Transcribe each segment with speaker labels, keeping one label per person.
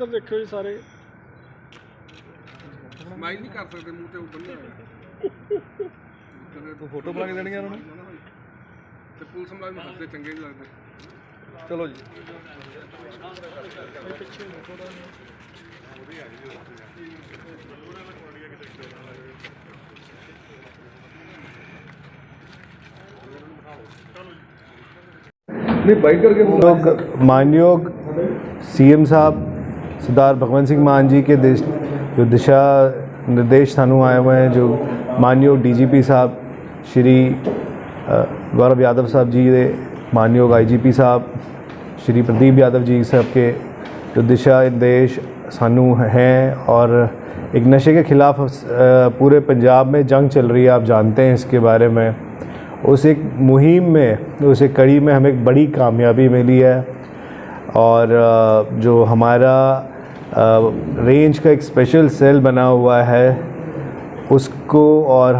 Speaker 1: ਇੱਧਰ ਦੇਖਿਓ ਜੀ ਸਾਰੇ
Speaker 2: ਸਮਾਈਲ नहीं कर सकते मुंह ते बन्ने
Speaker 3: तो फोटो बना के देनी है उन्होंने
Speaker 2: ते पुलिस मुलाजम हंसते चंगे नहीं लगते।
Speaker 3: चलो जी नहीं बाइक करके
Speaker 4: लोग मानयोग सीएम साहब सरदार भगवंत सिंह मान जी के जो दिशा निर्देश सानू आए हुए हैं, जो मानयोग डीजीपी साहब श्री गौरव यादव साहब जी ने, मानयोग आईजीपी साहब श्री प्रदीप यादव जी साहब के जो दिशा निर्देश सानू हैं, और एक नशे के ख़िलाफ़ पूरे पंजाब में जंग चल रही है, आप जानते हैं इसके बारे में। उस एक मुहिम में, उस एक कड़ी में हमें एक बड़ी कामयाबी मिली है, और जो हमारा रेंज का एक स्पेशल सेल बना हुआ है उसको, और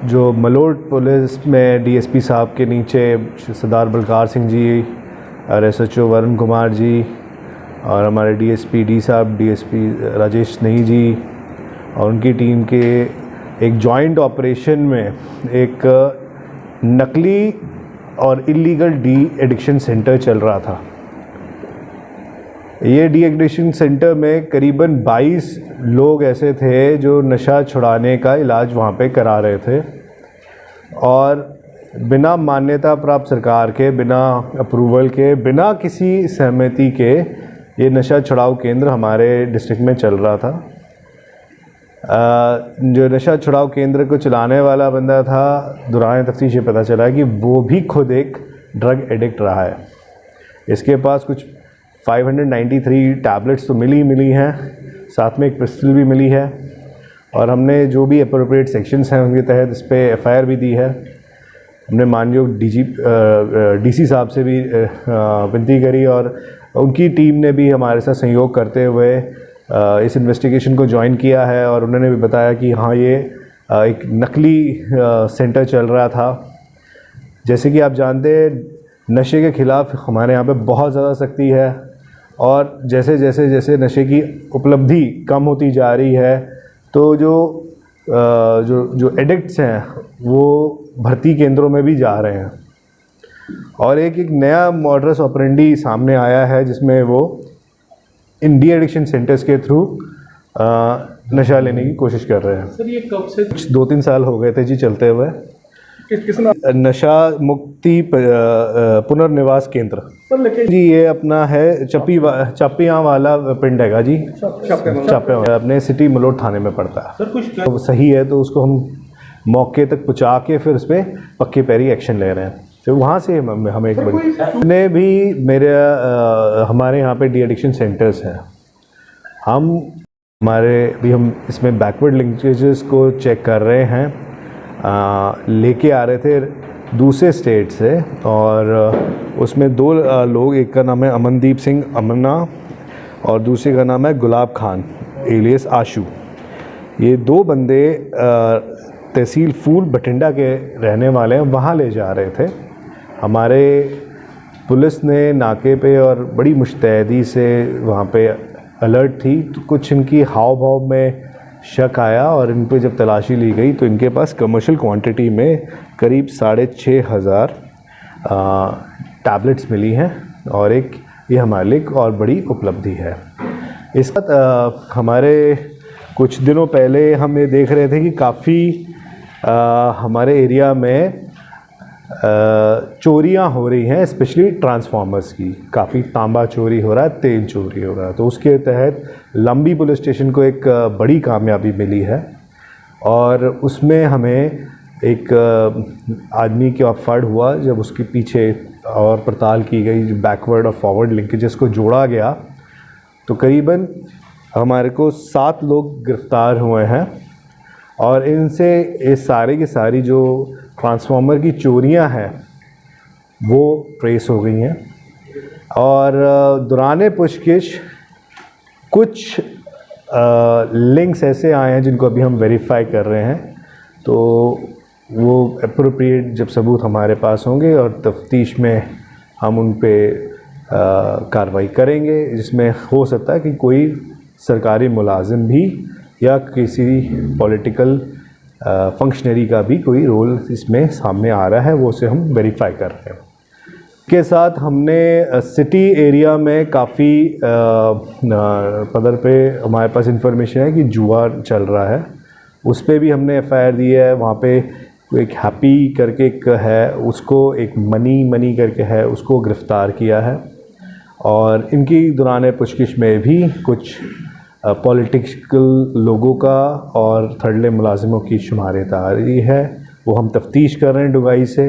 Speaker 4: जो मलोट पुलिस में डीएसपी साहब के नीचे सरदार बलकार सिंह जी और एसएचओ वरुण कुमार जी और हमारे डीएसपी डी साहब, डीएसपी राजेश नहीं जी और उनकी टीम के एक जॉइंट ऑपरेशन में एक नकली और इलीगल डी एडिक्शन सेंटर चल रहा था। ये डी एडिक्शन सेंटर में करीबन 22 लोग ऐसे थे जो नशा छुड़ाने का इलाज वहाँ पे करा रहे थे, और बिना मान्यता प्राप्त सरकार के, बिना अप्रूवल के, बिना किसी सहमति के ये नशा छुड़ाऊ केंद्र हमारे डिस्ट्रिक्ट में चल रहा था। जो नशा छुड़ाऊ केंद्र को चलाने वाला बंदा था, दौरान तफ्तीश ये पता चला कि वो भी खुद एक ड्रग एडिक्ट रहा है। इसके पास कुछ 593 टैबलेट्स तो मिली हैं, साथ में एक पिस्टल भी मिली है, और हमने जो भी अप्रोप्रिएट सेक्शंस हैं उनके तहत इस पर एफआईआर भी दी है। हमने मानयोग डीसी साहब से भी विनती करी, और उनकी टीम ने भी हमारे साथ सहयोग करते हुए इस इन्वेस्टिगेशन को ज्वाइन किया है, और उन्होंने भी बताया कि हाँ ये एक नकली सेंटर चल रहा था। जैसे कि आप जानते हैं नशे के ख़िलाफ़ हमारे यहाँ पे बहुत ज़्यादा सख्ती है, और जैसे जैसे नशे की उपलब्धि कम होती जा रही है तो जो एडिक्ट्स हैं वो भर्ती केंद्रों में भी जा रहे हैं, और एक नया मॉडस ऑपरेंडी सामने आया है जिसमें वो इन डी एडिक्शन सेंटर्स के थ्रू नशा लेने की कोशिश कर रहे हैं।
Speaker 1: सर ये कब से?
Speaker 4: कुछ 2-3 साल हो गए थे जी चलते हुए।
Speaker 1: किसने
Speaker 4: नशा मुक्ति पुनर्निवास केंद्र
Speaker 1: सर लेके
Speaker 4: जी, ये अपना है चप्पियाँ वाला पिंड हैगा जी, चप्पियाँ अपने सिटी मलोट थाने में पड़ता है।
Speaker 1: सर कुछ
Speaker 4: तो सही है तो उसको हम मौके तक पहुँचा के फिर उस पर पक्के पैरी एक्शन ले रहे हैं। तो वहाँ से हमें एक बड़ी ने भी हमारे यहाँ पे डी एडिक्शन सेंटर्स हैं, हम इसमें बैकवर्ड लिंकेजेस को चेक कर रहे हैं। लेके आ रहे थे दूसरे स्टेट से, और उसमें 2 लोग, एक का नाम है अमनदीप सिंह अमना और दूसरे का नाम है गुलाब खान एलियस आशू। ये 2 बंदे तहसील फूल बठिंडा के रहने वाले हैं, वहाँ ले जा रहे थे। हमारे पुलिस ने नाके पे और बड़ी मुस्तैदी से वहाँ पे अलर्ट थी, तो कुछ इनकी हाव भाव में शक आया, और इन पे जब तलाशी ली गई तो इनके पास कमर्शियल क्वांटिटी में करीब 6,500 टैबलेट्स मिली हैं, और ये हमारे लिए एक और बड़ी उपलब्धि है। इस साथ हमारे कुछ दिनों पहले हम ये देख रहे थे कि काफ़ी हमारे एरिया में चोरियां हो रही हैं, स्पेशली ट्रांसफार्मर्स की। काफ़ी तांबा चोरी हो रहा है, तेल चोरी हो रहा है। तो उसके तहत लंबी पुलिस स्टेशन को एक बड़ी कामयाबी मिली है, और उसमें हमें एक आदमी के फर्ड हुआ जब उसके पीछे और पड़ताल की गई, बैकवर्ड और फॉरवर्ड लिंकेजेस को जोड़ा गया, तो करीबन हमारे को 7 लोग गिरफ़्तार हुए हैं, और इनसे ये सारी की सारी जो ट्रांसफार्मर की चोरियां हैं वो ट्रेस हो गई हैं। और दौरान पुछगिछ कुछ लिंक्स ऐसे आए हैं जिनको अभी हम वेरीफाई कर रहे हैं, तो वो एप्रोप्रिएट जब सबूत हमारे पास होंगे और तफ्तीश में हम उन पे कार्रवाई करेंगे, जिसमें हो सकता है कि कोई सरकारी मुलाजिम भी या किसी पॉलिटिकल फंक्शनरी का भी कोई रोल इसमें सामने आ रहा है, वो उसे हम वेरीफाई कर रहे हैं। के साथ हमने सिटी एरिया में काफ़ी पदर पे हमारे पास इंफॉर्मेशन है कि जुआ चल रहा है, उस पर भी हमने एफआईआर दी है। वहाँ पे एक हैप्पी करके एक है, उसको एक मनी करके है, उसको गिरफ़्तार किया है। और इनकी दौरान पुछगिछ में भी कुछ पॉलिटिकल लोगों का और थर्डले मुलाजिमों की शुमारियत आ रही है, वो हम तफ्तीश कर रहे हैं डुगाई से,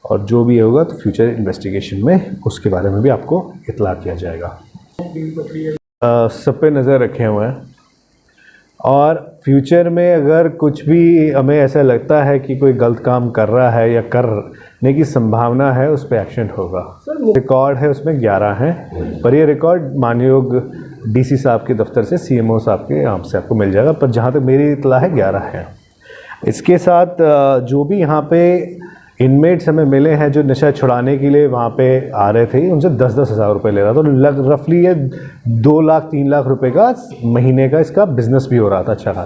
Speaker 4: और जो भी होगा तो फ्यूचर इन्वेस्टिगेशन में उसके बारे में भी आपको इतला किया जाएगा। सब पे नज़र रखे हुए हैं, और फ्यूचर में अगर कुछ भी हमें ऐसा लगता है कि कोई गलत काम कर रहा है या करने की संभावना है, उस पर एक्शन होगा। रिकॉर्ड है उसमें 11 हैं, पर ये रिकॉर्ड मानयोग डीसी साहब के दफ्तर से सीएमओ साहब के यहाँ से आपको मिल जाएगा, पर जहाँ तक मेरी इतला है 11 है। इसके साथ जो भी यहाँ पे इनमेट्स हमें मिले हैं जो नशा छुड़ाने के लिए वहाँ पे आ रहे थे, उनसे 10-10 हज़ार रुपये ले रहा था, तो रफली ये 2 लाख 3 लाख रुपए का महीने का इसका बिज़नेस भी हो रहा था अच्छा खासा।